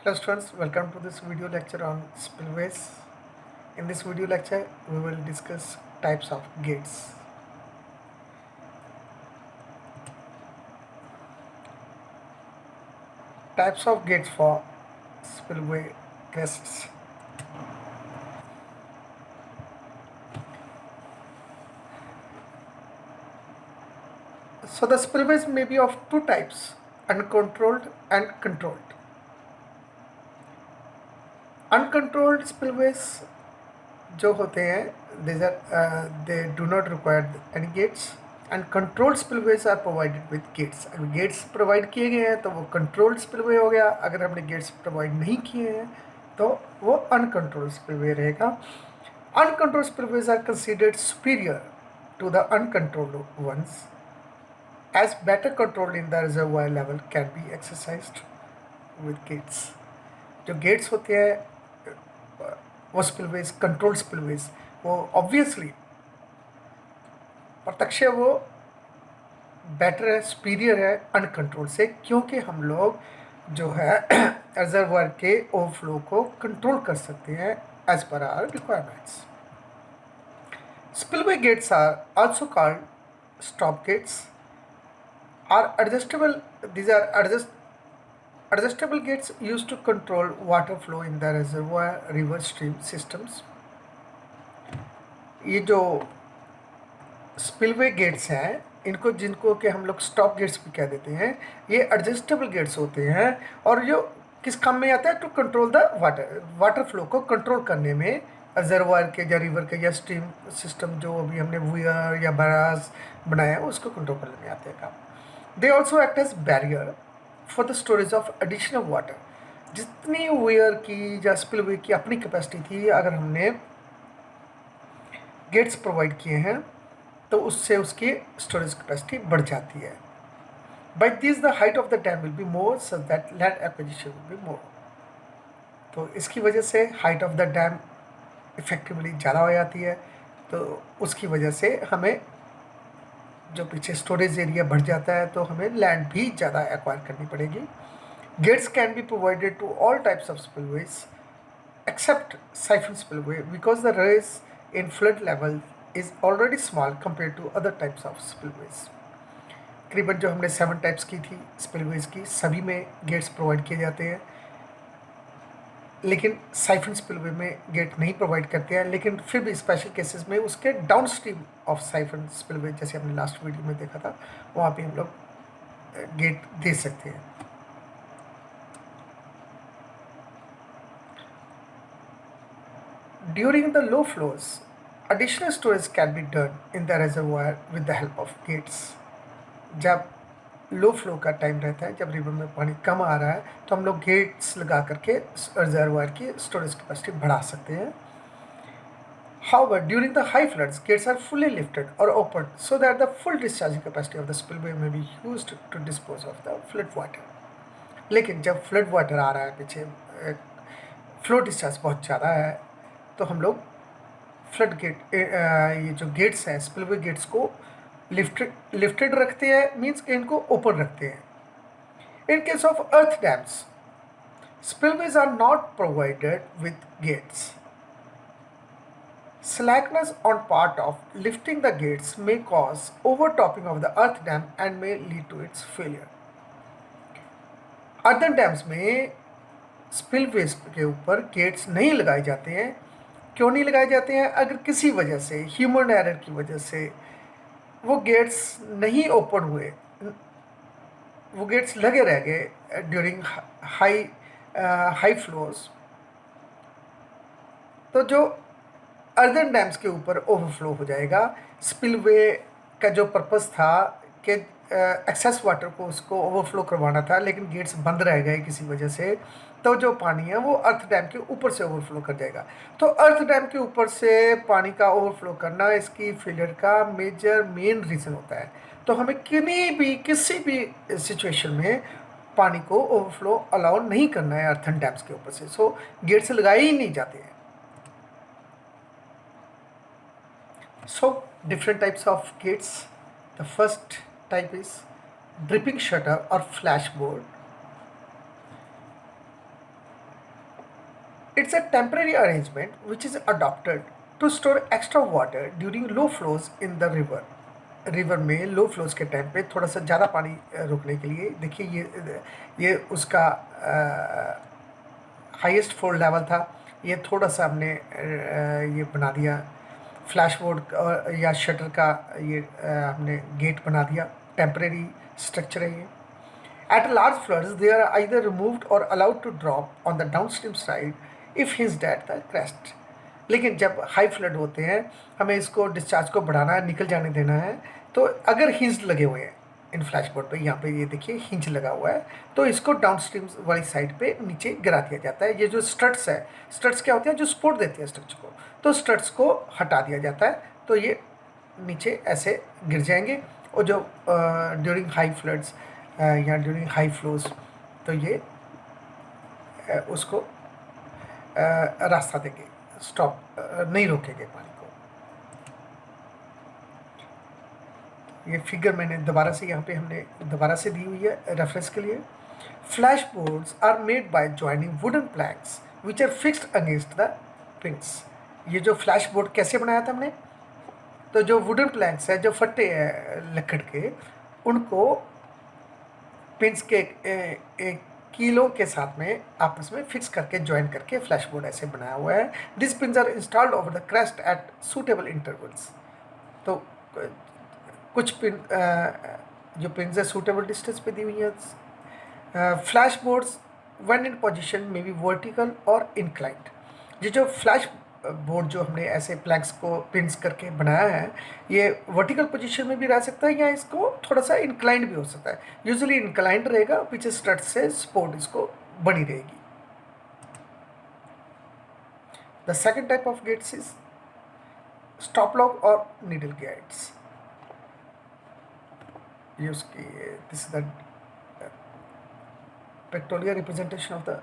Hello students, welcome to this video lecture on spillways. In this video lecture, we will discuss types of gates. Types of gates for spillway crests. So the spillways may be of two types, uncontrolled and controlled. Uncontrolled spillways जो होते हैं they do not require any gates and controlled spillways are provided with gates. अगर gates provide किए गए हैं तो वो controlled spillway हो गया, अगर हमने gates provide नहीं किए हैं तो वो uncontrolled spillway रहेगा. Uncontrolled spillways are considered superior to the uncontrolled ones as better control in the reservoir level can be exercised with gates. जो gates होते हैं वो स्पिलवेज कंट्रोल स्पिलवेज वो ऑब्वियसली प्रत्यक्ष वो बेटर है, सुपीरियर है अनकंट्रोल से, क्योंकि हम लोग जो है रिजर्वायर के ओवरफ्लो को कंट्रोल कर सकते हैं as per our requirements. Spillway gates are also called stop gates are adjustable. These are adjustable gates used to control water flow in the reservoir river stream systems. ये जो spillway gets हैं इनको जिनको कि हम लोग स्टॉप गेट्स भी कह देते हैं, ये एडजस्टेबल गेट्स होते हैं और जो किस काम में आता है to control the water flow को कंट्रोल करने में रिजर्वायर के या रिवर के या स्ट्रीम सिस्टम जो अभी हमने वुयर या बराज बनाया है उसको कंट्रोल करने में आते हैं काम. They also act as barrier for the storage of additional water. जितनी वेयर की या स्पिलवे की अपनी कैपेसिटी थी, अगर हमने गेट्स प्रोवाइड किए हैं तो उससे उसकी स्टोरेज कैपेसिटी बढ़ जाती है. By this the height of the dam will be more so that land acquisition will be more. तो इसकी वजह से height of the dam effectively ज़्यादा हो जाती है, तो उसकी वजह से हमें जो पीछे स्टोरेज एरिया बढ़ जाता है तो हमें लैंड भी ज़्यादा एक्वायर करनी पड़ेगी. Gates can be provided to all types of spillways except siphon spillway because the rise in flood level is already small compare to other types of spillways. करीबन जो हमने 7 टाइप्स की थी स्पिलवेज की, सभी में गेट्स प्रोवाइड किए जाते हैं, लेकिन साइफन स्पिलवे में गेट नहीं प्रोवाइड करते हैं. लेकिन फिर भी स्पेशल केसेस में उसके down stream of siphon spillway, जैसे हमने लास्ट वीडियो में देखा था, वहाँ पे हम लोग गेट दे सकते हैं. During the low flows additional storage can be done in the reservoir with the help of gates. जब लो फ्लो का टाइम रहता है, जब रिवर में पानी कम आ रहा है, तो हम लोग गेट्स लगा करके रिजर्वायर की स्टोरेज कैपेसिटी बढ़ा सकते हैं. However, during the high floods, gates are fully lifted or opened so that the full discharging capacity of the spillway may be used to dispose of the flood water. लेकिन जब flood water आ रहा है, पीछे flow discharge बहुत ज़्यादा है, तो हम लोग फ्लड गेट ये जो गेट्स हैं स्पिलवे गेट्स को लिफ्टेड रखते हैं, मीन्स कि इनको ओपन रखते हैं. In case of earth dams spillways are not provided with gates. Slackness on part of lifting the gates may cause overtopping of the earth dam and may lead to its failure. Earthen dams में spillways के ऊपर gets नहीं लगाए जाते हैं. क्यों नहीं लगाए जाते हैं? अगर किसी वजह से, ह्यूमन एरर की वजह से वो गेट्स नहीं ओपन हुए, वो गेट्स लगे रह गए ड्यूरिंग हाई फ्लोज, तो जो अर्दन डैम्स के ऊपर ओवरफ्लो हो जाएगा. स्पिलवे का जो पर्पस था कि एक्सेस वाटर को उसको ओवरफ्लो करवाना था, लेकिन गेट्स बंद रह गए किसी वजह से, तो जो पानी है वो अर्थ डैम के ऊपर से ओवरफ्लो कर जाएगा. तो अर्थ डैम के ऊपर से पानी का ओवरफ्लो करना इसकी फेलियर का मेन रीज़न होता है. तो हमें किसी भी सिचुएशन में पानी को ओवरफ्लो अलाउ नहीं करना है अर्थन डैम्स के ऊपर से. सो गेट्स लगाए ही नहीं जाते हैं. So different types of gates. The first type is dripping shutter or flashboard. It's a temporary arrangement which is adopted to store extra water during low flows in the river. River में लो flows के time पे थोड़ा सा ज़्यादा पानी रोकने के लिए, देखिए ये उसका हाईएस्ट फ्लो लेवल था, ये थोड़ा सा हमने ये बना दिया फ्लैश बोर्ड या शटर का, ये हमने गेट बना दिया, टेम्परेरी स्ट्रक्चर है ये. At large floods, they are either removed or allowed to drop on the downstream side if hinged at the crest. लेकिन जब हाई फ्लड होते हैं, हमें इसको डिस्चार्ज को बढ़ाना है, निकल जाने देना है, तो अगर हिंज लगे हुए हैं इन फ्लैश बोर्ड पे, यहाँ पे ये देखिए हिंज लगा हुआ है, तो इसको डाउनस्ट्रीम वाली साइड पे नीचे गिरा दिया जाता है. ये जो स्ट्रट्स है, स्ट्रट्स क्या होते हैं, जो सपोर्ट देते हैं स्ट्रक्चर को, तो स्ट्रट्स को हटा दिया जाता है, तो ये नीचे ऐसे गिर जाएंगे. और जो ड्यूरिंग हाई फ्लड्स या ड्यूरिंग हाई फ्लोज, तो ये उसको रास्ता देंगे, स्टॉप नहीं रोकेंगे पानी को. ये फिगर मैंने दोबारा से यहाँ पे हमने दोबारा से दी हुई है रेफरेंस के लिए. Flash boards are made by joining wooden planks which are fixed against the pins. ये जो फ्लैश बोर्ड कैसे बनाया था हमने, तो जो वुडन प्लैंक्स है, जो फट्टे हैं लकड़ के, उनको पिंस के एक कीलों के साथ में आपस में फिक्स करके ज्वाइन करके फ्लैश बोर्ड ऐसे बनाया हुआ है. This pins are installed over the crest at suitable intervals. तो कुछ पिन जो पिंस है सूटेबल डिस्टेंस पे दी हुई है. Flash boards when in position में बी वर्टिकल और इंक्लाइंड. ये जो फ्लैश बोर्ड जो हमने ऐसे प्लैंक्स को पिंस करके बनाया है, ये वर्टिकल पोजीशन में भी रह सकता है या इसको थोड़ा सा इंक्लाइंड भी हो सकता है. यूजुअली इंक्लाइंड रहेगा, पीछे स्ट्रट से सपोर्ट इसको बनी रहेगी. The second type of gates is stop lock और नीडल गेट्स. ये उसकी this is the pictorial representation of the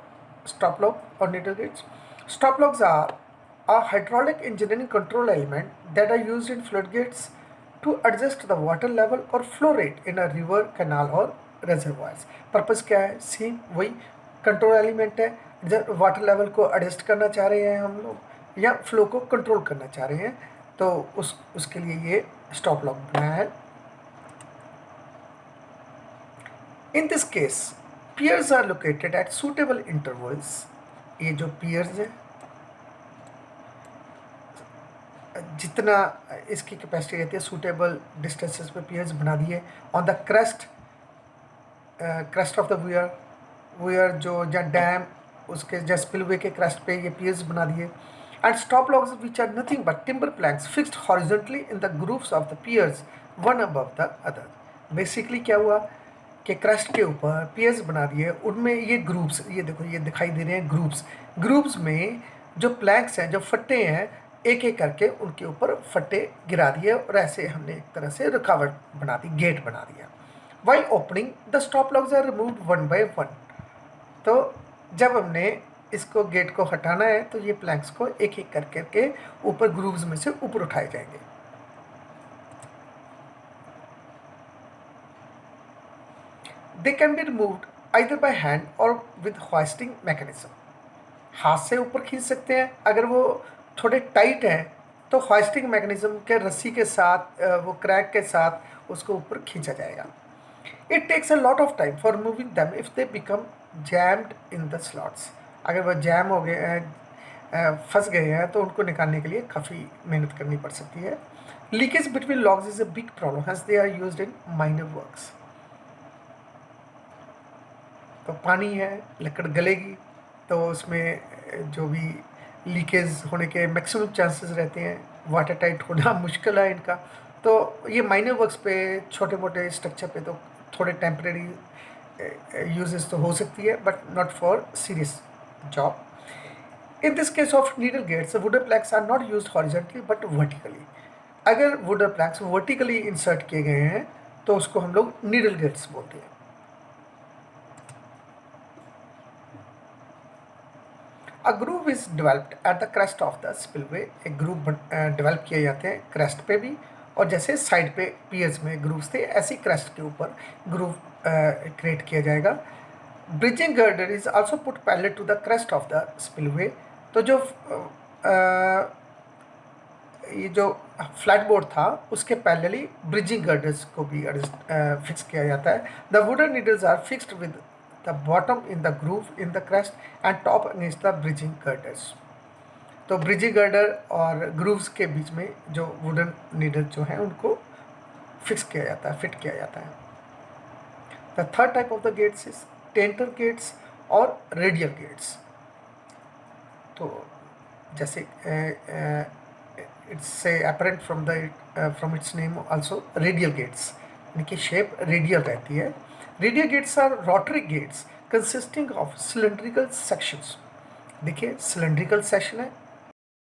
stop lock or needle gates. Stop locks are a hydraulic engineering control element that are used in floodgates to adjust the water level or flow rate in a river, canal or reservoirs. Purpose क्या है, same वही control element है. जब water level को adjust करना चाह रहे हैं हम लोग या फ्लो को कंट्रोल करना चाह रहे हैं, तो उसके लिए ये स्टॉप लॉक बनाया है. In this case piers are located at suitable intervals. ये जो पियर्स है, जितना इसकी कैपेसिटी रहती है, सूटेबल डिस्टेंसेस पे पियर्स बना दिए. On the crest of the wear जो जहाँ डैम उसके जस्ट स्पिलवे के क्रेस्ट पे ये पियर्स बना दिए. And stop locks which are nothing but timber planks fixed horizontally in the grooves of the piers one above the other. Basically क्या हुआ कि क्रेस्ट के ऊपर पियर्स बना दिए, उनमें ये ग्रुप्स, ये देखो ये दिखाई दे रहे हैं ग्रुप्स में जो प्लैंक्स हैं, जो फट्टे हैं, एक एक करके उनके ऊपर फट्टे गिरा दिए और ऐसे हमने एक तरह से रुकावट बना दी, गेट बना दिया. While opening the stop locks are removed one by one. तो जब हमने इसको गेट को हटाना है, तो ये प्लैंक्स को एक एक करके ऊपर ग्रुप्स में से ऊपर उठाए जाएंगे. They can be removed either by hand or with hoisting mechanism. हाथ से ऊपर खींच सकते हैं, अगर वो थोड़े टाइट हैं तो होइस्टिंग मैकेनिज्म के रस्सी के साथ, वो क्रैक के साथ उसको ऊपर खींचा जाएगा. It takes a lot of time for removing them if they become jammed in the slots. अगर वो जैम हो गए हैं, फंस गए हैं, तो उनको निकालने के लिए काफ़ी मेहनत करनी पड़ सकती है. Leakage between logs is a big problem has they are used in minor works. तो पानी है, लकड़ गलेगी, तो उसमें जो भी लीकेज होने के मैक्सिमम चांसेस रहते हैं. वाटर टाइट होना मुश्किल है इनका. तो ये माइनर वर्क्स पे, छोटे मोटे स्ट्रक्चर पे तो थोड़े टेम्परेरी यूजेस तो हो सकती है, but not for serious job. In this case of needle gates wooden planks are not used horizontally but vertically. अगर वुडन प्लैंक्स वर्टिकली इंसर्ट किए गए हैं तो उसको हम लोग नीडल गेट्स बोलते हैं. A groove is developed at the crest of the spillway. एक ग्रूव डेवलप किए जाते हैं क्रेस्ट पे भी, और जैसे साइड पे पियर्स में ग्रूव्स थे, ऐसी क्रेस्ट के ऊपर ग्रूव क्रिएट किया जाएगा. Bridging girder is also put parallel to the crest of the spillway तो जो ये जो फ्लैट बोर्ड था उसके पैरेलली ब्रिजिंग गर्डर्स को भी फिक्स किया जाता है. The wooden needles are fixed with the bottom in the groove in the crest and top against the bridging girders. तो ब्रिजिंग गर्डर और ग्रूव्स के बीच में जो वुडन नीडल जो है उनको फिक्स किया जाता है, फिट किया जाता है. The third type of the gates is tainter gates और रेडियल गेट्स. तो जैसे it's apparent from its name also radial gates, इनकी शेप रेडियल रहती है. Radial gates are rotary gates consisting of cylindrical sections. देखिए सिलेंड्रिकल सेक्शन है